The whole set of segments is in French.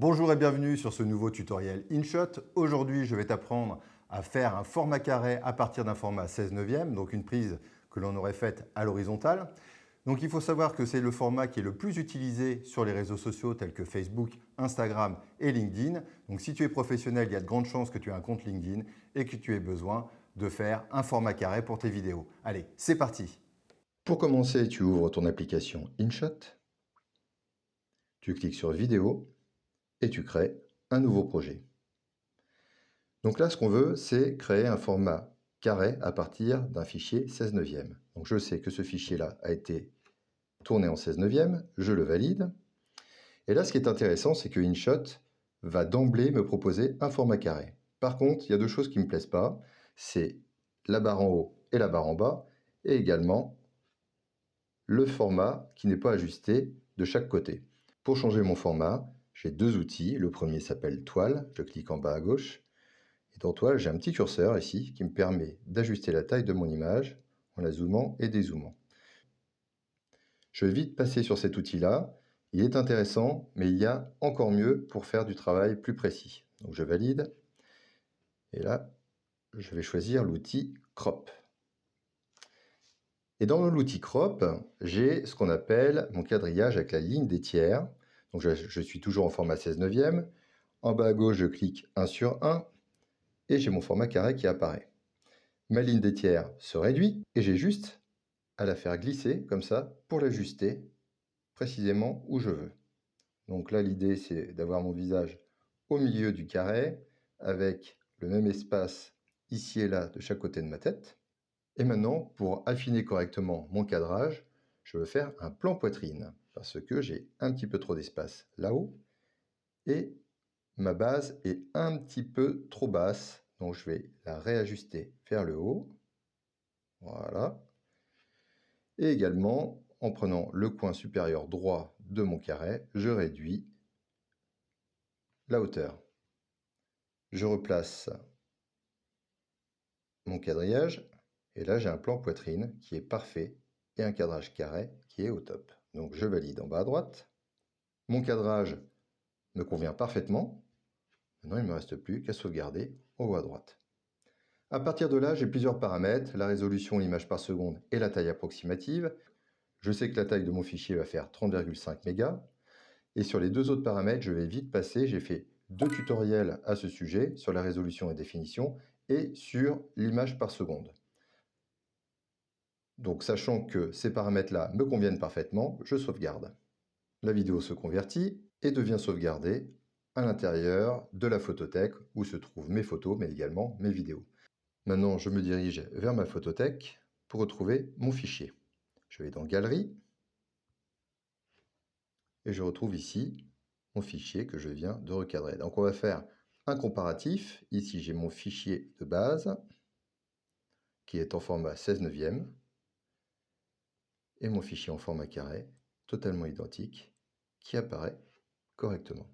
Bonjour et bienvenue sur ce nouveau tutoriel InShot. Aujourd'hui, je vais t'apprendre à faire un format carré à partir d'un format 16/9, donc une prise que l'on aurait faite à l'horizontale. Donc il faut savoir que c'est le format qui est le plus utilisé sur les réseaux sociaux tels que Facebook, Instagram et LinkedIn. Donc si tu es professionnel, il y a de grandes chances que tu aies un compte LinkedIn et que tu aies besoin de faire un format carré pour tes vidéos. Allez, c'est parti! Pour commencer, tu ouvres ton application InShot, tu cliques sur Vidéo et tu crées un nouveau projet. Donc là, ce qu'on veut, c'est créer un format carré à partir d'un fichier 16/9. Donc je sais que ce fichier-là a été tourné en 16/9, je le valide. Et là, ce qui est intéressant, c'est que InShot va d'emblée me proposer un format carré. Par contre, il y a deux choses qui ne me plaisent pas, c'est la barre en haut et la barre en bas, et également le format qui n'est pas ajusté de chaque côté. Pour changer mon format, j'ai deux outils. Le premier s'appelle Toile, je clique en bas à gauche. Et dans Toile, j'ai un petit curseur ici qui me permet d'ajuster la taille de mon image en la zoomant et dézoomant. Je vais vite passer sur cet outil-là. Il est intéressant, mais il y a encore mieux pour faire du travail plus précis. Donc je valide. Et là, je vais choisir l'outil Crop. Et dans l'outil Crop, j'ai ce qu'on appelle mon quadrillage avec la ligne des tiers. Donc je suis toujours en format 16/9. En bas à gauche, je clique 1/1 et j'ai mon format carré qui apparaît. Ma ligne des tiers se réduit et j'ai juste à la faire glisser comme ça pour l'ajuster précisément où je veux. Donc là, l'idée, c'est d'avoir mon visage au milieu du carré avec le même espace ici et là de chaque côté de ma tête. Et maintenant, pour affiner correctement mon cadrage, je veux faire un plan poitrine parce que j'ai un petit peu trop d'espace là-haut et ma base est un petit peu trop basse. Donc je vais la réajuster vers le haut. Voilà. Et également, en prenant le coin supérieur droit de mon carré, je réduis la hauteur. Je replace mon quadrillage et là j'ai un plan poitrine qui est parfait et un cadrage carré qui est au top. Donc je valide en bas à droite. Mon cadrage me convient parfaitement. Maintenant il ne me reste plus qu'à sauvegarder en haut à droite. À partir de là, j'ai plusieurs paramètres, la résolution, l'image par seconde et la taille approximative. Je sais que la taille de mon fichier va faire 30,5 mégas. Et sur les deux autres paramètres, je vais vite passer. J'ai fait deux tutoriels à ce sujet, sur la résolution et définition, et sur l'image par seconde. Donc, sachant que ces paramètres-là me conviennent parfaitement, je sauvegarde. La vidéo se convertit et devient sauvegardée à l'intérieur de la photothèque où se trouvent mes photos, mais également mes vidéos. Maintenant, je me dirige vers ma photothèque pour retrouver mon fichier. Je vais dans Galerie et je retrouve ici mon fichier que je viens de recadrer. Donc on va faire un comparatif. Ici, j'ai mon fichier de base qui est en format 16/9 et mon fichier en format carré, totalement identique, qui apparaît correctement.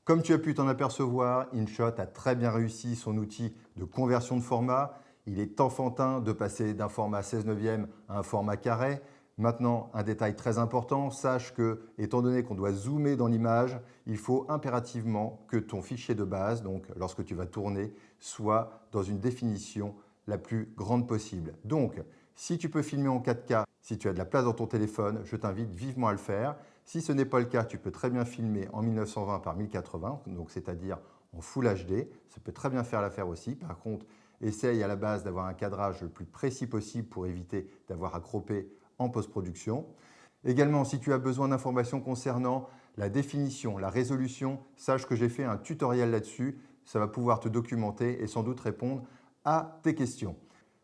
Comme tu as pu t'en apercevoir, InShot a très bien réussi son outil de conversion de format. Il est enfantin de passer d'un format 16/9 à un format carré. Maintenant, un détail très important, sache que, étant donné qu'on doit zoomer dans l'image, il faut impérativement que ton fichier de base, donc lorsque tu vas tourner, soit dans une définition la plus grande possible. Donc, si tu peux filmer en 4K, si tu as de la place dans ton téléphone, je t'invite vivement à le faire. Si ce n'est pas le cas, tu peux très bien filmer en 1920 par 1080, donc c'est-à-dire en Full HD. Ça peut très bien faire l'affaire aussi. Par contre, essaye à la base d'avoir un cadrage le plus précis possible pour éviter d'avoir à cropper en post-production. Également, si tu as besoin d'informations concernant la définition, la résolution, sache que j'ai fait un tutoriel là-dessus. Ça va pouvoir te documenter et sans doute répondre à tes questions.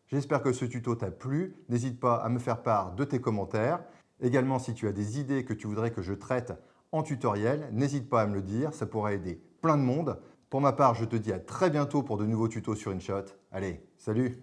J'espère que ce tuto t'a plu. N'hésite pas à me faire part de tes commentaires. Également, si tu as des idées que tu voudrais que je traite en tutoriel, n'hésite pas à me le dire, ça pourrait aider plein de monde. Pour ma part, je te dis à très bientôt pour de nouveaux tutos sur InShot. Allez, salut!